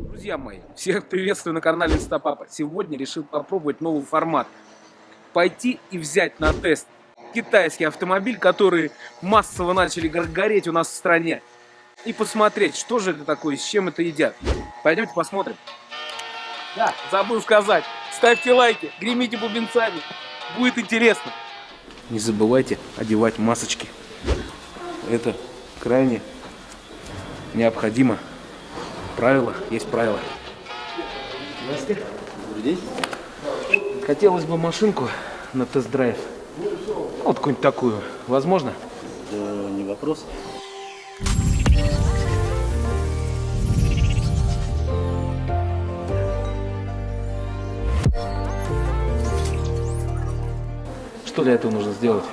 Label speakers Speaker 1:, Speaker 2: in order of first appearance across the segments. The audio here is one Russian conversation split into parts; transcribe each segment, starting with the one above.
Speaker 1: Друзья мои, всех приветствую на канале Инстапапа. Сегодня решил попробовать новый формат. Пойти и взять на тест китайский автомобиль, который массово начали гореть у нас в стране. И посмотреть, что же это такое, с чем это едят. Пойдемте посмотрим. Да, забыл сказать. Ставьте лайки, гремите бубенцами. Будет интересно. Не забывайте одевать масочки. Это крайне необходимо. Правила есть правила. Здравствуйте.
Speaker 2: Добрый день.
Speaker 1: Хотелось бы машинку на тест-драйв. Вот какую-нибудь такую. Возможно?
Speaker 2: Да, не вопрос.
Speaker 1: Что для этого нужно сделать?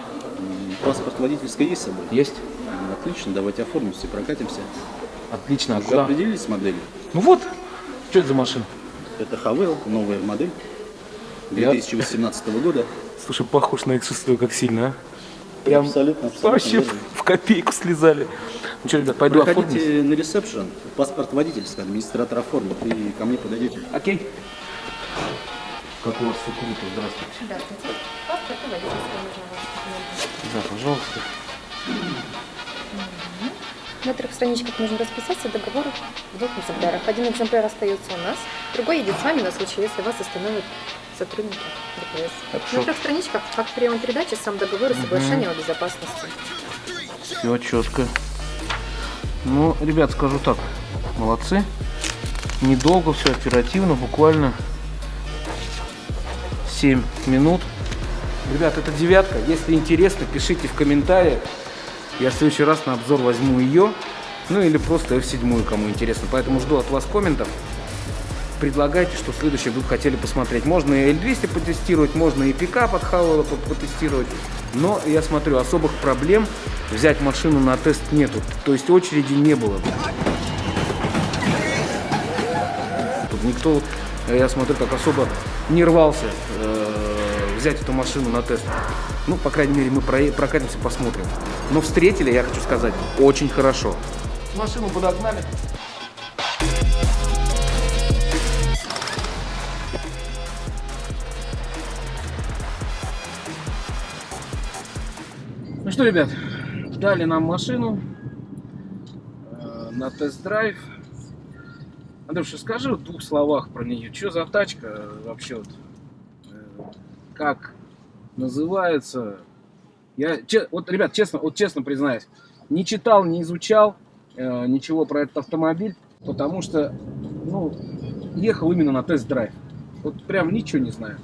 Speaker 2: Паспорт водительский есть с собой?
Speaker 1: Есть?
Speaker 2: Отлично, давайте оформимся, прокатимся.
Speaker 1: Отлично. А
Speaker 2: Уже
Speaker 1: куда?
Speaker 2: определились с моделью?
Speaker 1: Ну вот. Что это за машина?
Speaker 2: Это Хавейл, новая модель 2018 года.
Speaker 1: Слушай, похож на X6, как сильно, а? Прям
Speaker 2: Абсолютно.
Speaker 1: вообще
Speaker 2: верно.
Speaker 1: в копейку слезали. Ну что, ребят, пойду оформлюсь.
Speaker 2: Проходите на ресепшн, паспорт водительский, администратор оформит, и ко мне подойдете.
Speaker 1: Окей. Как у вас все круто, здравствуйте.
Speaker 3: Здравствуйте. Паспорт и водительское нужно ваше документы.
Speaker 1: Да, пожалуйста.
Speaker 3: На 3 страничках нужно расписаться, договор в 2 экземплярах. 1 экземпляр остается у нас, другой едет с вами на случай, если вас остановят сотрудники ДПС.
Speaker 1: Хорошо.
Speaker 3: На 3 страничках факт приема передачи, сам договор и соглашение о безопасности.
Speaker 1: Все четко. Ну, ребят, скажу так, молодцы. Недолго, все оперативно, буквально 7 минут. Ребят, это 9. Если интересно, пишите в комментариях. Я в следующий раз на обзор возьму ее. Ну или просто F7, кому интересно. Поэтому жду от вас комментов. Предлагайте, что следующее вы хотели посмотреть. Можно и L200 потестировать, можно и пикап от Хавела потестировать. Но я смотрю, особых проблем взять машину на тест нету. То есть очереди не было. Тут никто, я смотрю, так особо не рвался взять эту машину на тест. Ну, по крайней мере, мы прокатимся, посмотрим. Но встретили, я хочу сказать, очень хорошо. Машину подогнали. Ну что, ребят, дали нам машину на тест-драйв. Андрюша, скажи в 2 словах про нее. Что за тачка вообще? Как называется? Я, вот, ребят, честно признаюсь, не читал, не изучал ничего про этот автомобиль, потому что, ну, ехал именно на тест-драйв. Вот прям ничего не знаю.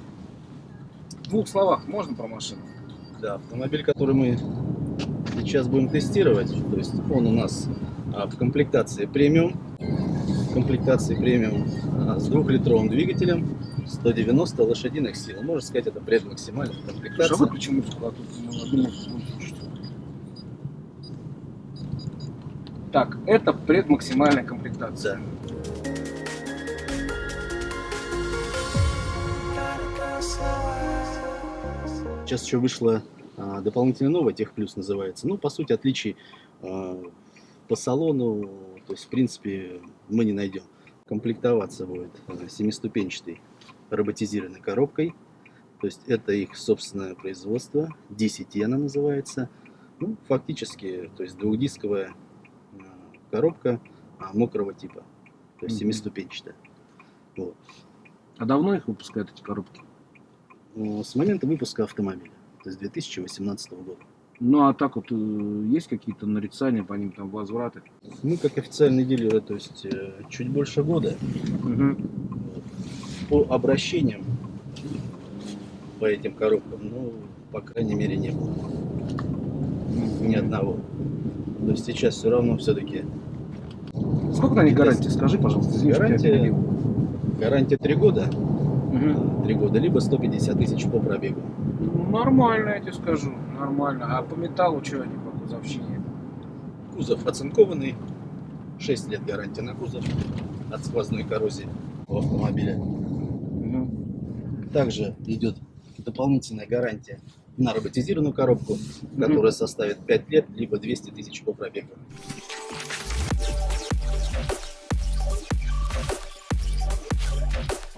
Speaker 1: В 2 словах можно про машину?
Speaker 2: Да, автомобиль, который мы сейчас будем тестировать, то есть он у нас в комплектации премиум. С 2-литровым двигателем, 190 лошадиных сил. Можно сказать, это предмаксимальная комплектация.
Speaker 1: Слушай, а выключи музыку, а тут одну музыку будем слушать. Так, это предмаксимальная комплектация.
Speaker 2: Да. Сейчас еще вышла дополнительно новая, Техплюс называется. Ну, по сути, отличий по салону, то есть, в принципе, мы не найдем. Комплектоваться будет 7-ступенчатой роботизированной коробкой. То есть, это их собственное производство. DCT она называется. Ну, фактически, то есть, двухдисковая коробка мокрого типа. То есть, 7-ступенчатая. Вот.
Speaker 1: А давно их выпускают, эти коробки?
Speaker 2: С момента выпуска автомобиля, то есть 2018 года.
Speaker 1: Ну, а так вот, есть какие-то нарицания по ним, там, возвраты?
Speaker 2: Мы, как официальные дилеры, то есть чуть больше года.
Speaker 1: Угу.
Speaker 2: По обращениям по этим коробкам, ну, по крайней мере, не было. Ни одного. То есть сейчас все равно все-таки...
Speaker 1: Сколько на них гарантии? Скажи, пожалуйста. Извини, что я перебил.
Speaker 2: Гарантия 3 года.
Speaker 1: Угу.
Speaker 2: 3 года, либо 150 тысяч по пробегу.
Speaker 1: Нормально, я тебе скажу. Нормально. А по металлу что они по кузовщине?
Speaker 2: Кузов оцинкованный. 6 лет гарантия на кузов от сквозной коррозии у автомобиля.
Speaker 1: Угу.
Speaker 2: Также идет дополнительная гарантия на роботизированную коробку, которая составит 5 лет, либо 200 тысяч по пробегу.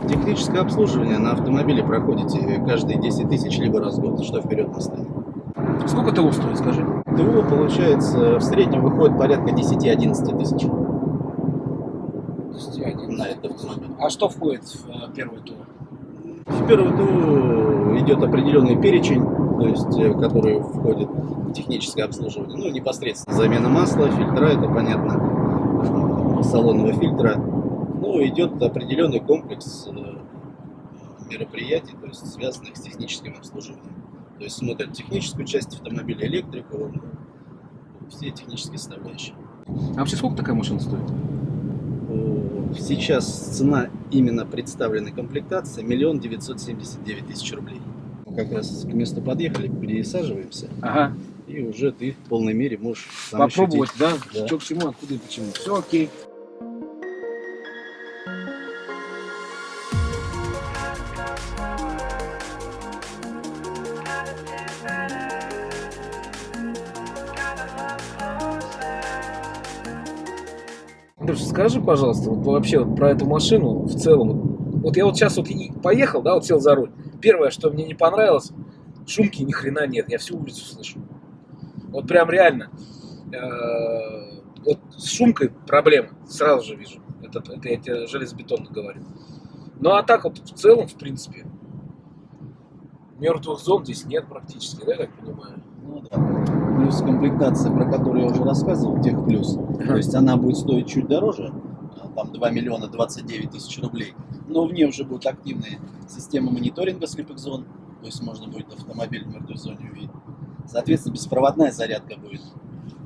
Speaker 2: Техническое обслуживание на автомобиле проходите каждые 10 тысяч, либо раз в год, что вперед настанет.
Speaker 1: Сколько ТО стоит, скажи?
Speaker 2: ТО, получается, в среднем выходит порядка 10-11 тысяч на этот автомобиль.
Speaker 1: А что входит в первое ТО?
Speaker 2: В первый ТО идет определенный перечень, то есть, который входит в техническое обслуживание. Ну, непосредственно замена масла, фильтра, это понятно, салонного фильтра. Ну, идет определенный комплекс мероприятий, то есть связанных с техническим обслуживанием. То есть смотрят техническую часть автомобиля, электрику, все технические составляющие.
Speaker 1: А вообще сколько такая машина стоит?
Speaker 2: Сейчас цена именно представленной комплектации 1 979 000 рублей. Как раз к месту подъехали, пересаживаемся,
Speaker 1: Ага.
Speaker 2: и уже ты в полной мере можешь сам
Speaker 1: Попробовать,
Speaker 2: ощутить.
Speaker 1: да?
Speaker 2: Да.
Speaker 1: Что к чему, откуда и почему. Все окей. Андрюш, скажи, пожалуйста, вот вообще вот про эту машину в целом. Вот я вот сейчас вот и поехал, да, вот сел за руль. Первое, что мне не понравилось, шумки ни хрена нет, я всю улицу слышу. Вот прям реально. Вот с шумкой проблема, сразу же вижу. Это я тебе железобетонно говорю. Ну а так вот в целом, в принципе, мертвых зон здесь нет практически, да, я так понимаю?
Speaker 2: Ну да. Плюс комплектация, про которую я уже рассказывал, Техплюс. То есть она будет стоить чуть дороже, там 2 миллиона 29 тысяч рублей. Но в ней уже будет активная система мониторинга слепых зон. То есть можно будет автомобиль в мертвой зоне увидеть. Соответственно, беспроводная зарядка будет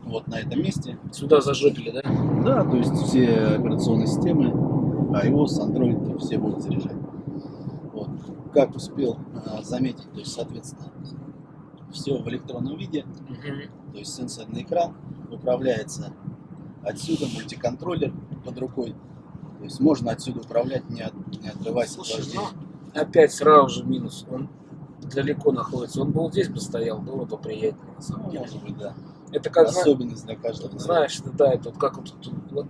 Speaker 2: вот на этом месте.
Speaker 1: Сюда зажопили, да?
Speaker 2: Да, то есть все операционные системы, iOS, Android, все будут заряжать. Вот. Как успел заметить, то есть, соответственно, все в электронном виде, то есть сенсорный экран управляется отсюда, мультиконтроллер под рукой, то есть можно отсюда управлять, не отрываясь от
Speaker 1: Слушай,
Speaker 2: вождения.
Speaker 1: ну, опять сразу же минус. Он далеко находится. Он бы вот здесь бы стоял, было бы приятнее на самом деле.
Speaker 2: Может быть, да.
Speaker 1: Это как
Speaker 2: Особенность для каждого.
Speaker 1: знаешь, да, это вот как вот,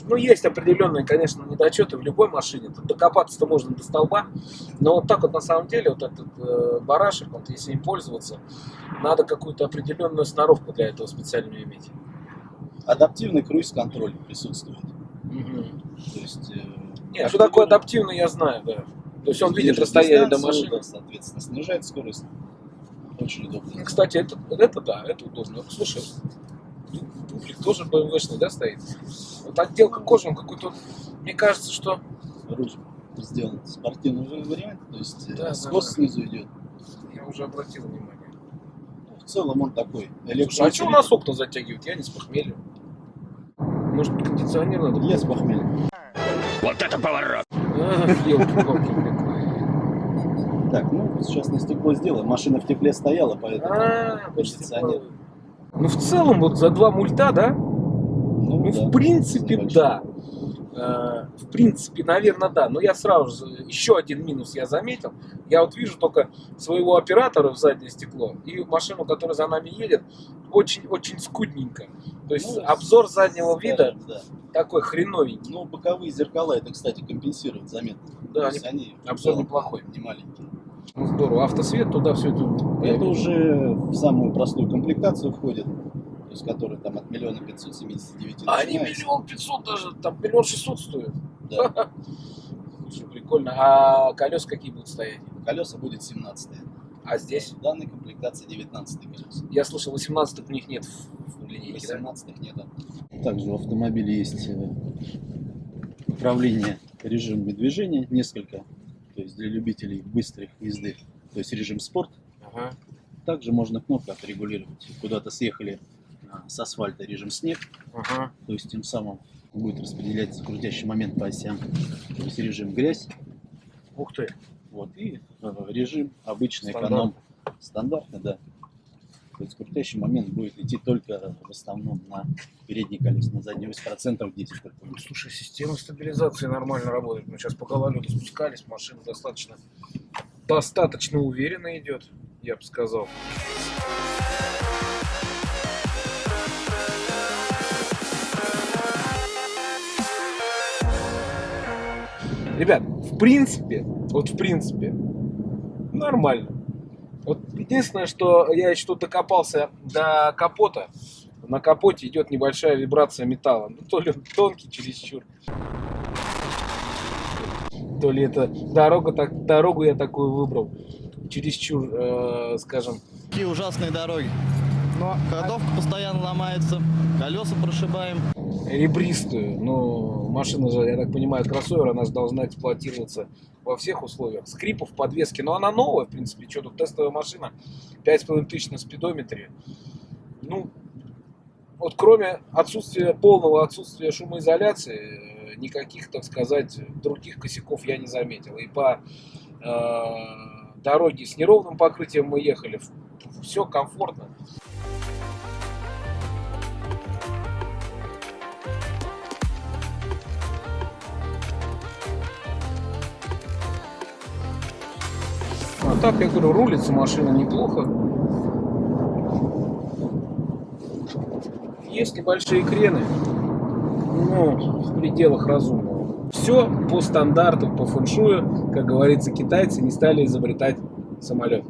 Speaker 1: ну, есть определенные, конечно, недочеты в любой машине. Тут докопаться-то можно до столба, но вот так вот на самом деле вот этот барашек, вот, если им пользоваться, надо какую-то определенную сноровку для этого специальную иметь.
Speaker 2: Адаптивный круиз-контроль присутствует. То есть,
Speaker 1: Нет, что такое адаптивный, я знаю, да. То есть он видит
Speaker 2: держит
Speaker 1: расстояние до
Speaker 2: дистанцию,
Speaker 1: машины.
Speaker 2: да, соответственно, снижает скорость. Очень удобно.
Speaker 1: Кстати, это да, это удобно. Слушай, публик тоже BMW-шный, да, стоит? Вот отделка кожи, он какой-то, мне кажется, что...
Speaker 2: Руль сделан спортивный вариант, то есть
Speaker 1: Да,
Speaker 2: скос
Speaker 1: да.
Speaker 2: снизу идет.
Speaker 1: Я уже обратил внимание.
Speaker 2: В целом он такой.
Speaker 1: Слушай, а что у нас окна затягивают? Я не с похмелья. Может, кондиционер надо?
Speaker 2: Я с похмелья.
Speaker 4: Вот это поворот!
Speaker 1: Елки-палки, блин.
Speaker 2: Так, ну сейчас на стекло сделаем. Машина в тепле стояла, поэтому кондиционер.
Speaker 1: Ну, в целом, вот за 2 мульта, да?
Speaker 2: Ну,
Speaker 1: Ну,
Speaker 2: да,
Speaker 1: в принципе,
Speaker 2: небольшой.
Speaker 1: да. В принципе, наверное, да. Но я сразу же, еще один минус я заметил. Я вот вижу только своего оператора в заднее стекло и машину, которая за нами едет, очень-очень скудненько. То есть
Speaker 2: Ну,
Speaker 1: обзор заднего вида
Speaker 2: скажем, да.
Speaker 1: такой хреновенький.
Speaker 2: Ну, боковые зеркала это, кстати, компенсируют заметно.
Speaker 1: Да,
Speaker 2: То есть они в
Speaker 1: обзор
Speaker 2: целом
Speaker 1: неплохой.
Speaker 2: Не маленькие.
Speaker 1: Ну, здорово. Автосвет туда все это.
Speaker 2: Это уже в самую простую комплектацию входит, то есть которая там от 1 579 000
Speaker 1: А они
Speaker 2: начинается.
Speaker 1: 1 500 даже, там 1 600 стоят.
Speaker 2: Да.
Speaker 1: Слушай, прикольно. А колеса какие будут стоять?
Speaker 2: Колеса будет 17.
Speaker 1: А здесь?
Speaker 2: В данной комплектации 19 колеса.
Speaker 1: Я слышал, 18 у них нет в линейке, да?
Speaker 2: 18 нет. Также в автомобиле есть управление режимами движения, несколько, то есть для любителей быстрых езды, то есть режим спорт.
Speaker 1: Ага.
Speaker 2: Также можно кнопкой отрегулировать. Куда-то съехали с асфальта, режим снег,
Speaker 1: Ага.
Speaker 2: то есть тем самым будет распределяться крутящий момент по осям, то есть режим грязь,
Speaker 1: Ух ты.
Speaker 2: вот, и режим обычный
Speaker 1: Стандарт.
Speaker 2: эконом, стандартный, да. То есть крутящий момент будет идти только в основном на передний колес, на задний 8% 10 только.
Speaker 1: Ну, слушай, система стабилизации нормально работает. Мы сейчас по гололеду спускались, машина достаточно уверенно идет. я бы сказал. Ребят, в принципе, нормально. Вот единственное, что я еще тут докопался до капота. На капоте идет небольшая вибрация металла. Ну, то ли он тонкий чересчур, то ли это дорогу я такую выбрал. Чересчур, скажем.
Speaker 5: Такие ужасные дороги. Но ходовка постоянно ломается, колеса прошибаем.
Speaker 1: Ребристую, но машина же, я так понимаю, кроссовер, она же должна эксплуатироваться во всех условиях. Скрипов, подвески, но она новая, в принципе, что тут тестовая машина, 5500 на спидометре. Ну, вот кроме полного отсутствия шумоизоляции, никаких, так сказать, других косяков я не заметил. И по дороге с неровным покрытием мы ехали, все комфортно. А так, я говорю, рулится машина неплохо. Есть небольшие крены, но в пределах разумного. Все по стандартам, по фэншую. Как говорится, китайцы не стали изобретать самолет.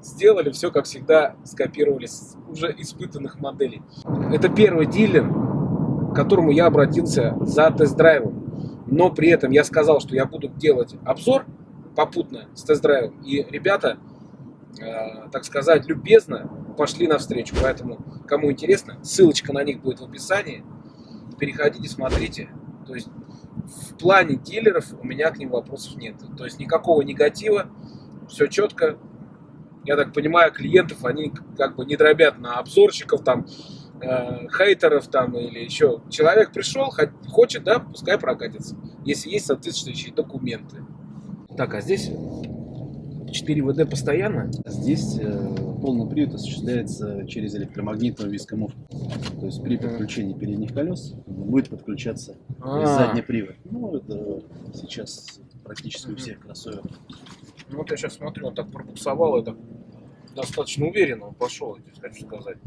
Speaker 1: Сделали все, как всегда, скопировали с уже испытанных моделей. Это первый дилер, к которому я обратился за тест-драйвом. Но при этом я сказал, что я буду делать обзор попутно с тест-драйвом. И ребята, так сказать, любезно пошли навстречу. Поэтому, кому интересно, ссылочка на них будет в описании. Переходите, смотрите. То есть в плане дилеров у меня к ним вопросов нет. То есть никакого негатива, все четко. Я так понимаю, клиентов они как бы не дробят на обзорщиков, там, хейтеров там, или еще. Человек пришел, хочет, да, пускай прокатится, если есть соответствующие документы. Так, а здесь 4 ВД постоянно?
Speaker 2: Здесь полный привод осуществляется через электромагнитную вискомовку. То есть при подключении передних колес будет подключаться задний привод. Ну, это сейчас практически у всех кроссоверов.
Speaker 1: Ну, вот я сейчас смотрю, он так пробуксовал, это достаточно уверенно он пошел, я хочу сказать.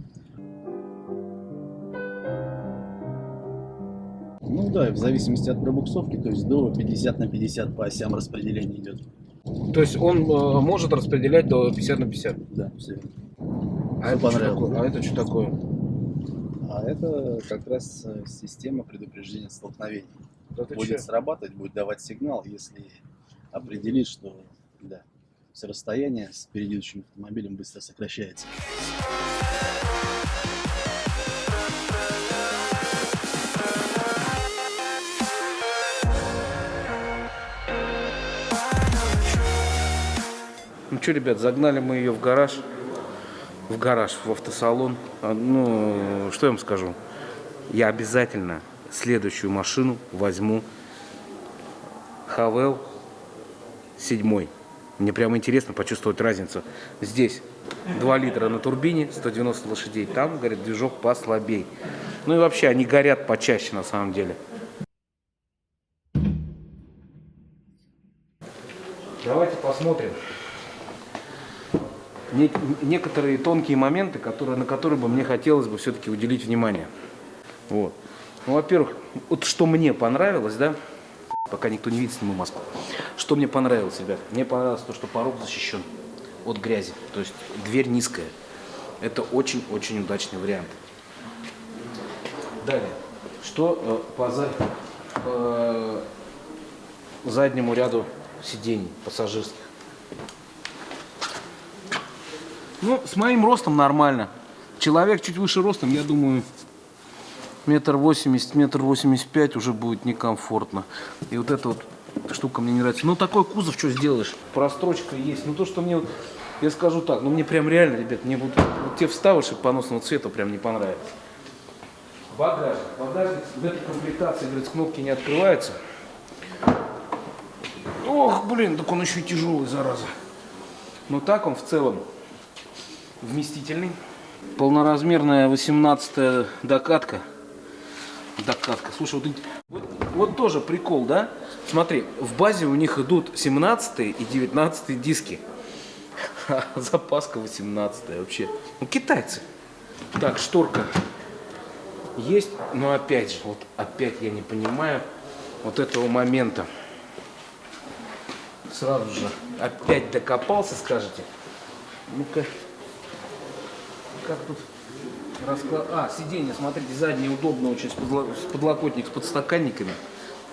Speaker 2: Ну да, в зависимости от пробуксовки, то есть до 50 на 50 по осям распределение идет.
Speaker 1: То есть он может распределять до 50 на 50?
Speaker 2: Да, все верно.
Speaker 1: А это что такое? А это что такое?
Speaker 2: А это как раз система предупреждения столкновений.
Speaker 1: Да ты
Speaker 2: Будет
Speaker 1: чё?
Speaker 2: срабатывать, будет давать сигнал, если определит, что да, все расстояние с перед идущим автомобилем быстро сокращается.
Speaker 1: Ну что, ребят, загнали мы ее в гараж, в автосалон. Ну, что я вам скажу? Я обязательно следующую машину возьму Havel 7. Мне прямо интересно почувствовать разницу. Здесь 2 литра на турбине, 190 лошадей. Там, говорит, движок послабей. Ну и вообще, они горят почаще на самом деле. Давайте посмотрим некоторые тонкие моменты, на которые бы мне хотелось бы все-таки уделить внимание. Вот. Ну, во-первых, вот что мне понравилось, да, пока никто не видит, сниму маску. Что мне понравилось, ребят? Мне понравилось то, что порог защищен от грязи, то есть дверь низкая. Это очень-очень удачный вариант. Далее, что по заднему ряду сидений пассажирских. Ну, с моим ростом нормально. Человек чуть выше ростом, я думаю, 1,80 м, 1,85 м уже будет некомфортно. И вот эта вот штука мне не нравится. Ну, такой кузов, что сделаешь? Прострочка есть. Ну, то, что мне, вот, я скажу так, ну, мне прям реально, ребят, мне вот те вставыши поносного цвета прям не понравились. Багажник. Багажник в этой комплектации, говорит, с кнопки не открывается. Ох, блин, так он еще и тяжелый, зараза. Но так он в целом вместительный. Полноразмерная 18-я докатка. Слушай, вот тоже прикол, да? Смотри, в базе у них идут 17 и 19 диски. А запаска 18 вообще. Ну, китайцы. Так, шторка есть, но опять же, вот опять я не понимаю вот этого момента. Сразу же опять докопался, скажете. Ну-ка, как тут расклад... А, сиденье, смотрите, заднее удобно очень, с подлокотник с подстаканниками,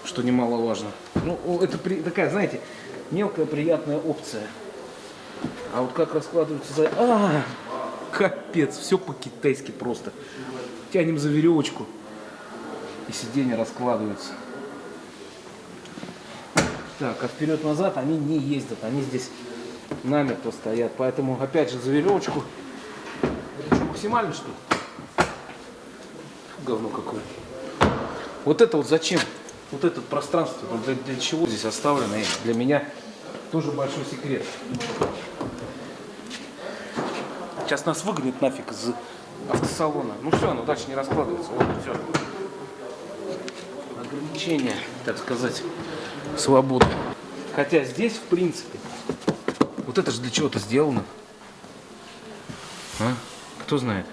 Speaker 1: что немаловажно. Ну, это такая, знаете, мелкая приятная опция. А вот как раскладывается за... Капец, все по-китайски просто. Тянем за веревочку, и сиденья раскладываются. Так, а вперед-назад они не ездят, они здесь намертво стоят. Поэтому опять же за веревочку. Это что, максимально, что ли? Фу, говно какое. Вот это вот зачем? Вот это пространство, для чего здесь оставлено? И для меня тоже большой секрет. Сейчас нас выгонят нафиг из автосалона. Ну все, оно дальше не раскладывается. Вот, все. Ограничение, так сказать, свободы. Хотя здесь, в принципе, вот это же для чего-то сделано. А? Кто знает?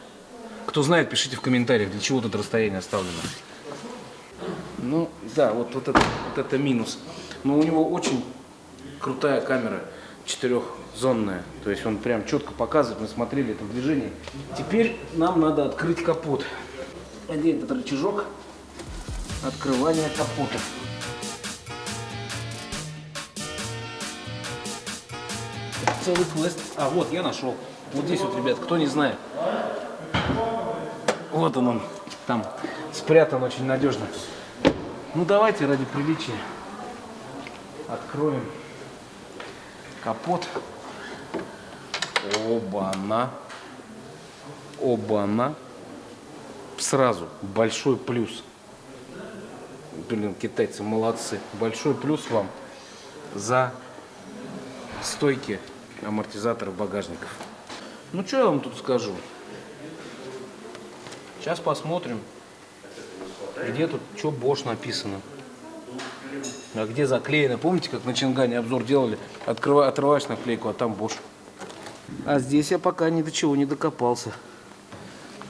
Speaker 1: Кто знает, пишите в комментариях, для чего тут расстояние оставлено. Ну, да, вот это минус. Но у него очень крутая камера, 4-зонная. То есть он прям четко показывает, мы смотрели это в движении. Теперь нам надо открыть капот. Где этот рычажок открывания капота? Целый квест. А, вот, я нашел. Вот здесь вот, ребят, кто не знает. Вот он там спрятан очень надежно. Ну, давайте ради приличия откроем капот. Оба-на. Оба-на. Сразу большой плюс. Блин, китайцы молодцы. Большой плюс вам за стойки амортизаторов багажников. Ну, что я вам тут скажу? Сейчас посмотрим, где тут что Bosch написано. А где заклеено. Помните, как на Чингане обзор делали? Отрываешь наклейку, а там Bosch. А здесь я пока ни до чего не докопался.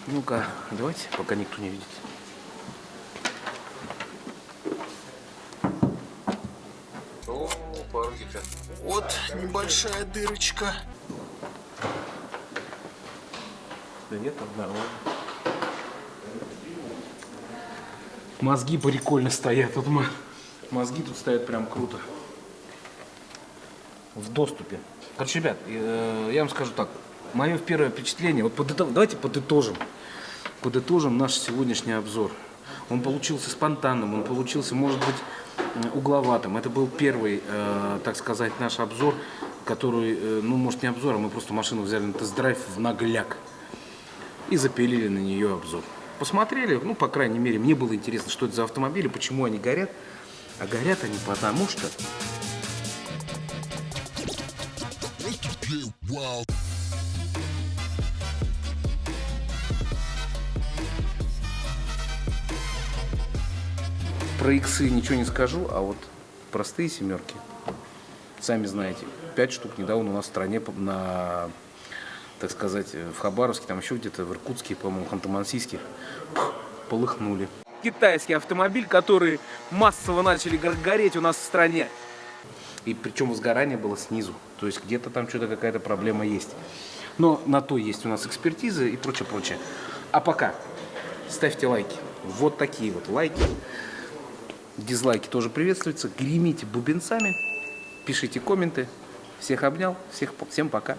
Speaker 1: Ну-ка, давайте, пока никто не видит. О, пороги-то. Вот небольшая дырочка. Да нет, там нормально. Мозги прикольно стоят. Вот мозги тут стоят прям круто. В доступе. Короче, ребят, я вам скажу так. Мое первое впечатление, вот давайте подытожим. Подытожим наш сегодняшний обзор. Он получился спонтанным, он получился, может быть, угловатым. Это был первый, так сказать, наш обзор, который, ну, может, не обзор, а мы просто машину взяли на тест-драйв в нагляк и запилили на нее обзор. Посмотрели, ну, по крайней мере, мне было интересно, что это за автомобили, почему они горят. А горят они потому что... Про иксы ничего не скажу, а вот простые семерки, сами знаете, 5 штук недавно у нас в стране на, так сказать, в Хабаровске, там еще где-то в Иркутске, по-моему, Ханты-Мансийске, полыхнули. Китайский автомобиль, который массово начали гореть у нас в стране. И причем возгорание было снизу. То есть где-то там что-то какая-то проблема есть. Но на то есть у нас экспертиза и прочее. А пока ставьте лайки. Вот такие вот лайки. Дизлайки тоже приветствуются. Гремите бубенцами. Пишите комменты. Всех обнял. Всем пока.